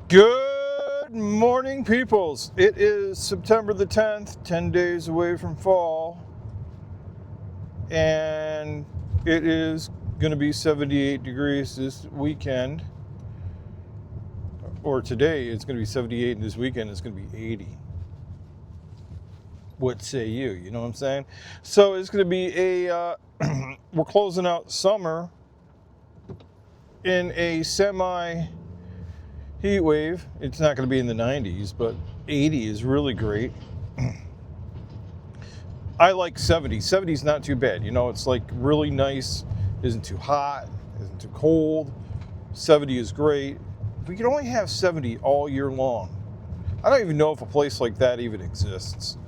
Good morning, peoples. It is September the 10th, 10 days away from fall, and it is going to be 78 degrees this weekend. Or today, it's going to be 78, and this weekend it's going to be 80. What say you? You know what I'm saying? So it's going to be we're closing out summer in a semi heat wave. It's not going to be in the 90s, but 80 is really great. I like 70. 70 is not too bad. You know, it's like really nice. Isn't too hot. Isn't too cold. 70 is great. We can only have 70 all year long. I don't even know if a place like that even exists.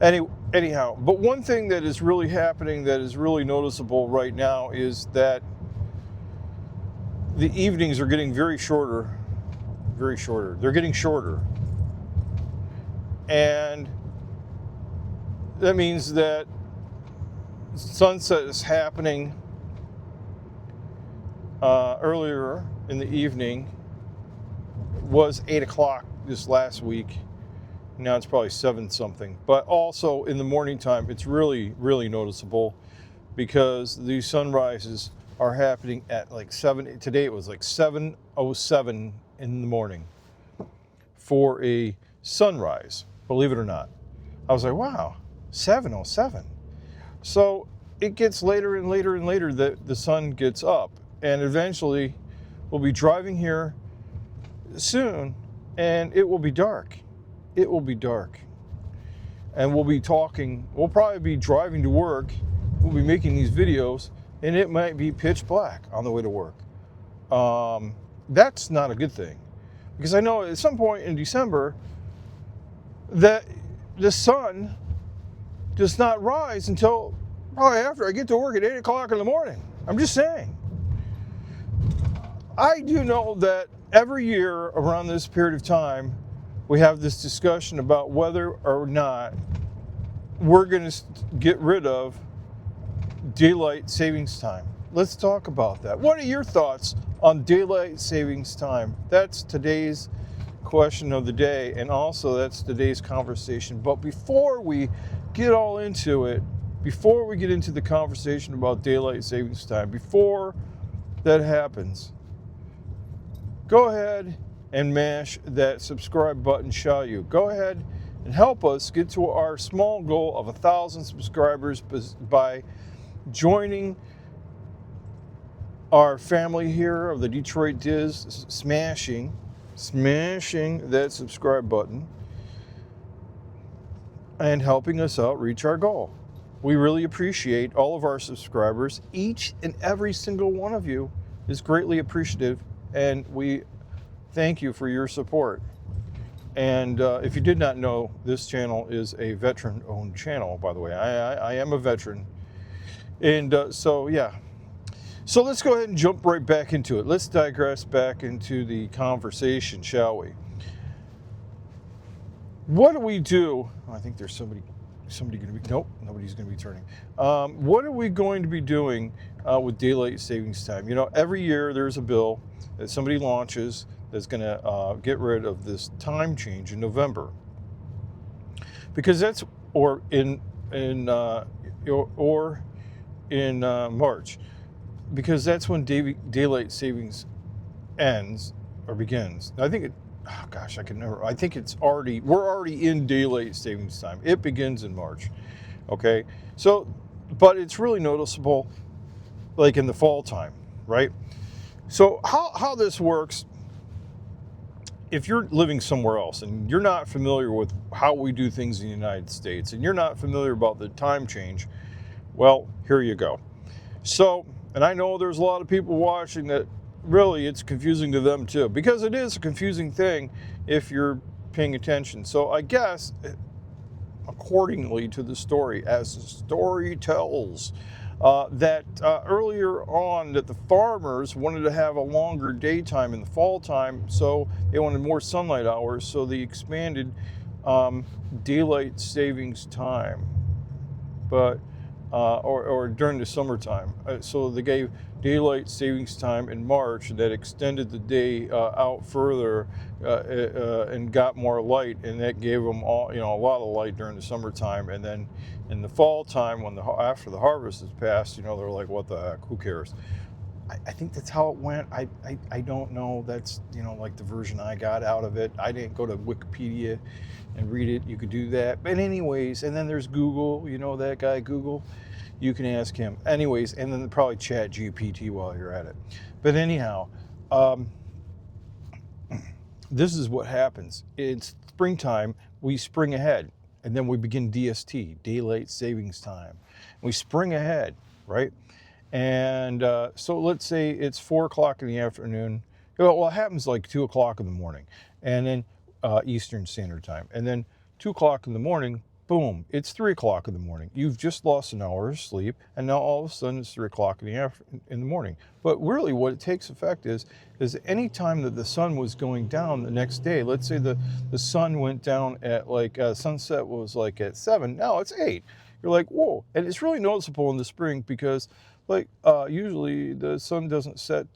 Anyhow, but one thing that is really happening that is really noticeable right now is that the evenings are getting very shorter. They're getting shorter. And that means that sunset is happening earlier in the evening. It was 8 o'clock this last week. Now it's probably 7 something. But also in the morning time, it's really, really noticeable because these sunrises are happening at like 7. Today it was like 7:07 in the morning for a sunrise, believe it or not. I was like, wow, 7:07. So it gets later and later and later that the sun gets up, and eventually we'll be driving here soon and it will be dark. It will be dark. And we'll be talking, we'll probably be driving to work, we'll be making these videos, and it might be pitch black on the way to work. That's not a good thing. Because I know at some point in December that the sun does not rise until probably after I get to work at 8 o'clock in the morning. I'm just saying. I do know that every year around this period of time, we have this discussion about whether or not we're going to get rid of daylight savings time. Let's talk about that. What are your thoughts on daylight savings time? That's today's question of the day, and also that's today's conversation. But before we get all into it, before we get into the conversation about daylight savings time, before that happens, go ahead and mash that subscribe button, shall you? Go ahead and help us get to our small goal of 1,000 subscribers by joining our family here of the Detroit Diz, smashing that subscribe button and helping us out reach our goal. We really appreciate all of our subscribers. Each and every single one of you is greatly appreciative, and we thank you for your support. And if you did not know, this channel is a veteran-owned channel, by the way. I am a veteran. And so, yeah. So let's go ahead and jump right back into it. Let's digress back into the conversation, shall we? What do we do? Oh, I think there's somebody going to be, nope, nobody's going to be turning. What are we going to be doing with daylight savings time? You know, every year there's a bill that somebody launches that's going to get rid of this time change in November. Because that's, or in March. Because that's when daylight savings ends or begins. I think I think we're already in daylight savings time. It begins in March. Okay. So, but it's really noticeable like in the fall time, right? So how this works, if you're living somewhere else and you're not familiar with how we do things in the United States and you're not familiar about the time change, well, here you go. So, and I know there's a lot of people watching that really it's confusing to them too, because it is a confusing thing if you're paying attention. So I guess accordingly to the story, as the story tells, that earlier on that the farmers wanted to have a longer daytime in the fall time, so they wanted more sunlight hours, so they expanded daylight savings time. But or during the summertime. So they gave daylight savings time in March that extended the day out further and got more light, and that gave them all, a lot of light during the summertime. And then in the fall time, when after the harvest is passed, they're like, what the heck, who cares? I think that's how it went. I don't know. That's, like the version I got out of it. I didn't go to Wikipedia and read it. You could do that. But anyways, and then there's Google, that guy Google. You can ask him. Anyways, and then probably Chat GPT while you're at it. But anyhow, this is what happens. It's springtime. We spring ahead. And then we begin DST, Daylight Savings Time. We spring ahead, right? And so let's say it's 4 o'clock in the afternoon. Well, it happens like 2 o'clock in the morning, and then Eastern Standard Time. And then 2 o'clock in the morning, boom, it's 3 o'clock in the morning. You've just lost an hour of sleep, and now all of a sudden it's 3 o'clock in the morning. But really what it takes effect is any time that the sun was going down the next day, let's say the sun went down at like sunset was like at 7, now it's 8. You're like, whoa. And it's really noticeable in the spring because usually the sun doesn't set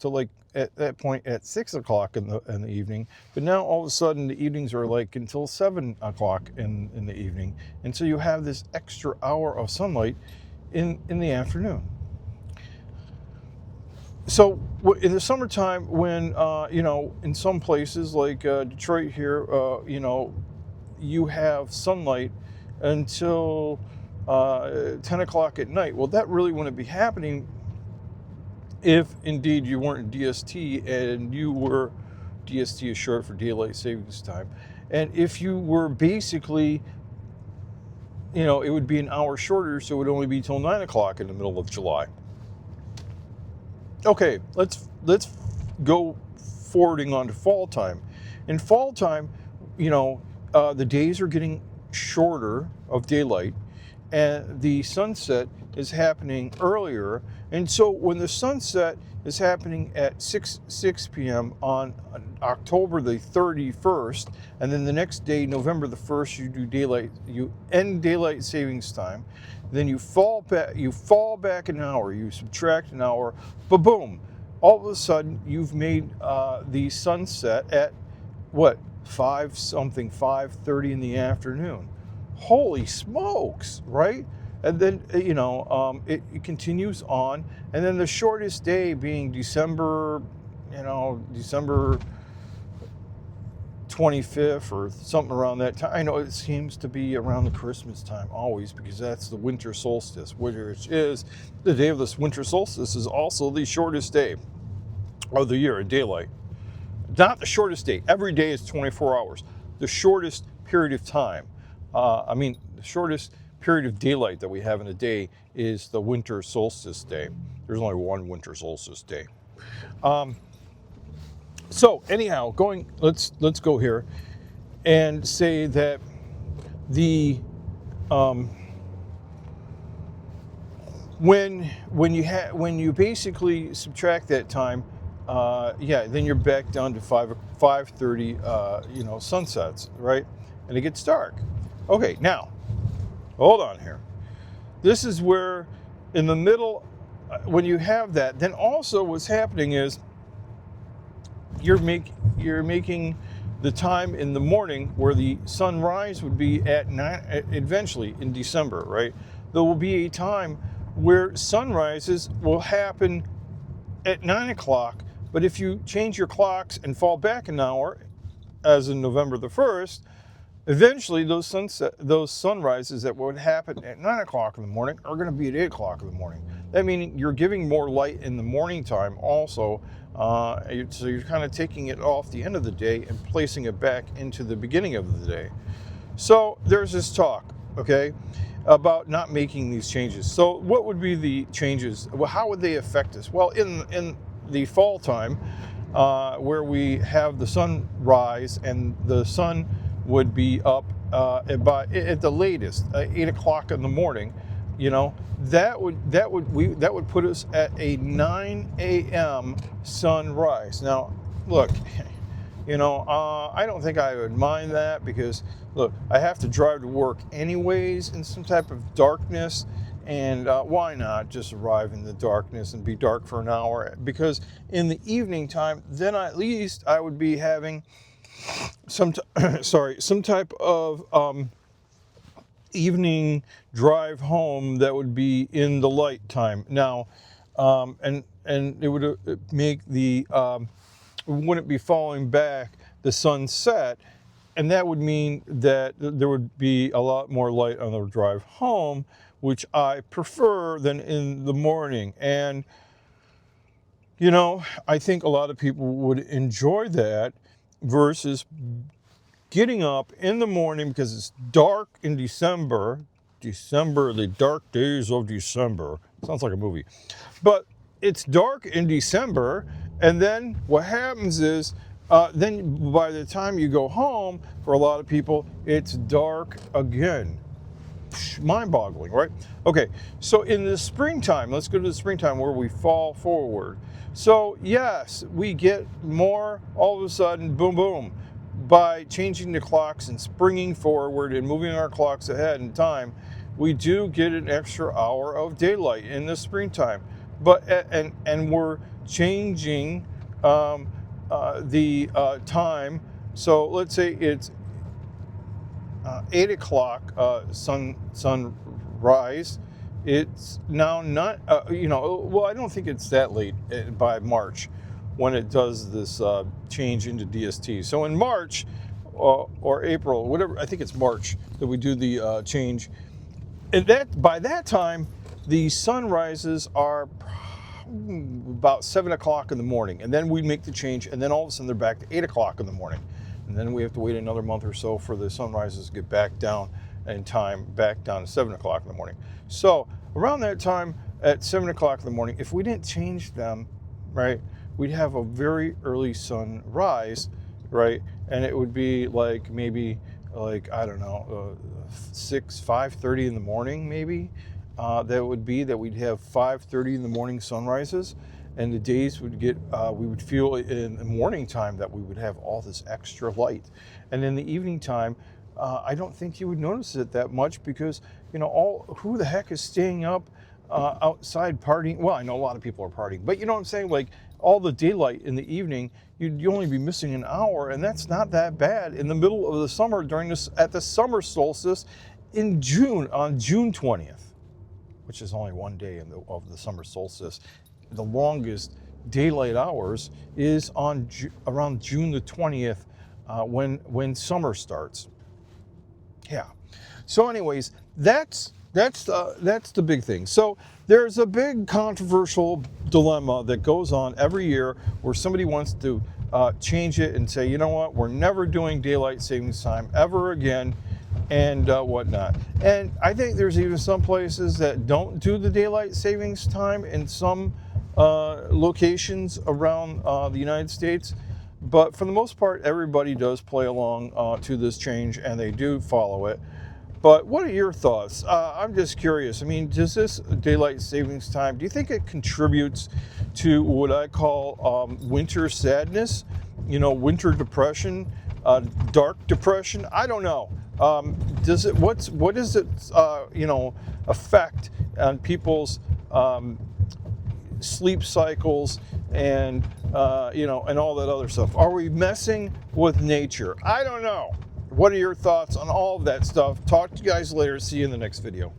to like at that point at 6 o'clock in the evening, but now all of a sudden the evenings are like until 7 o'clock in the evening, and so you have this extra hour of sunlight in the afternoon. So in the summertime, when in some places like Detroit here, you have sunlight until 10 o'clock at night. Well, that really wouldn't be happening if indeed you weren't in DST, and DST is short for Daylight Savings Time. And if you were basically, it would be an hour shorter, so it would only be till 9 o'clock in the middle of July. Okay, let's go forwarding on to fall time. In fall time, the days are getting shorter of daylight, and the sunset is happening earlier. And so when the sunset is happening at 6 p.m. on October the 31st, and then the next day, November the 1st, you end daylight savings time, then you fall back an hour, you subtract an hour, but boom, all of a sudden you've made the sunset at what, 5:30 in the afternoon. Holy smokes, right? And then, it continues on. And then the shortest day being December 25th or something around that time. I know it seems to be around the Christmas time always, because that's the winter solstice, which is the day of this winter solstice is also the shortest day of the year in daylight. Not the shortest day. Every day is 24 hours. The shortest period of time. The shortest period of daylight that we have in a day is the winter solstice day. There's only one winter solstice day. So anyhow, let's go here and say that the when you basically subtract that time, then you're back down to 5:30 sunsets, right? And it gets dark. Okay, now hold on here. This is where in the middle, when you have that, then also what's happening is you're making the time in the morning where the sunrise would be at 9, eventually in December, right? There will be a time where sunrises will happen at 9 o'clock, but if you change your clocks and fall back an hour, as in November the 1st, eventually those sunrises that would happen at 9 o'clock in the morning are going to be at 8 o'clock in the morning. That means you're giving more light in the morning time also, so you're kind of taking it off the end of the day and placing it back into the beginning of the day. So there's this talk, okay, about not making these changes. So what would be the changes? Well, how would they affect us? Well, in the fall time, where we have the sunrise and the sun would be up at the latest 8 o'clock in the morning, that would put us at a 9 a.m. sunrise. Now, look, I don't think I would mind that, because look, I have to drive to work anyways in some type of darkness, And why not just arrive in the darkness and be dark for an hour? Because in the evening time, then at least I would be having some type of evening drive home that would be in the light time. Now, and it would make the wouldn't be falling back the sunset, and that would mean that there would be a lot more light on the drive home, which I prefer than in the morning. And you know, I think a lot of people would enjoy that versus getting up in the morning because it's dark in December, the dark days of December. Sounds like a movie. But it's dark in December, and then what happens is, then by the time you go home, for a lot of people, it's dark again. Mind-boggling, right? Okay, so in the springtime, let's go to the springtime where we fall forward. So yes, we get more all of a sudden, boom, boom. By changing the clocks and springing forward and moving our clocks ahead in time, we do get an extra hour of daylight in the springtime. But and we're changing the time. So let's say it's 8 o'clock sunrise. It's now not, well, I don't think it's that late by March when it does this change into DST. So in March or April, whatever, I think it's March that we do the change. And that by that time, the sunrises are about 7 o'clock in the morning, and then we make the change, and then all of a sudden they're back to 8 o'clock in the morning. And then we have to wait another month or so for the sunrises to get back down in time, back down to 7 o'clock in the morning. So around that time at 7 o'clock in the morning, if we didn't change them, right, we'd have a very early sunrise, right? And it would be like maybe like, I don't know, 5:30 in the morning, maybe. That would be that we'd have 5:30 in the morning sunrises. And the days would get, we would feel in the morning time that we would have all this extra light. And in the evening time, I don't think you would notice it that much because, you know, who the heck is staying up outside partying? Well, I know a lot of people are partying, but you know what I'm saying? Like all the daylight in the evening, you'd only be missing an hour, and that's not that bad in the middle of the summer at the summer solstice in June, on June 20th, which is only one day of the summer solstice. The longest daylight hours is on around June the 20th when summer starts. Yeah. So anyways, that's the big thing. So there's a big controversial dilemma that goes on every year where somebody wants to change it and say, you know what, we're never doing daylight savings time ever again, and whatnot. And I think there's even some places that don't do the daylight savings time in some locations around the United States. But for the most part, everybody does play along to this change, and they do follow it. But what are your thoughts? I'm just curious. I mean, does this daylight savings time, do you think it contributes to what I call winter sadness? You know, winter depression, dark depression? I don't know. What does it affect on people's sleep cycles and and all that other stuff? Are we messing with nature? I don't know. What are your thoughts on all of that stuff? Talk to you guys later. See you in the next video.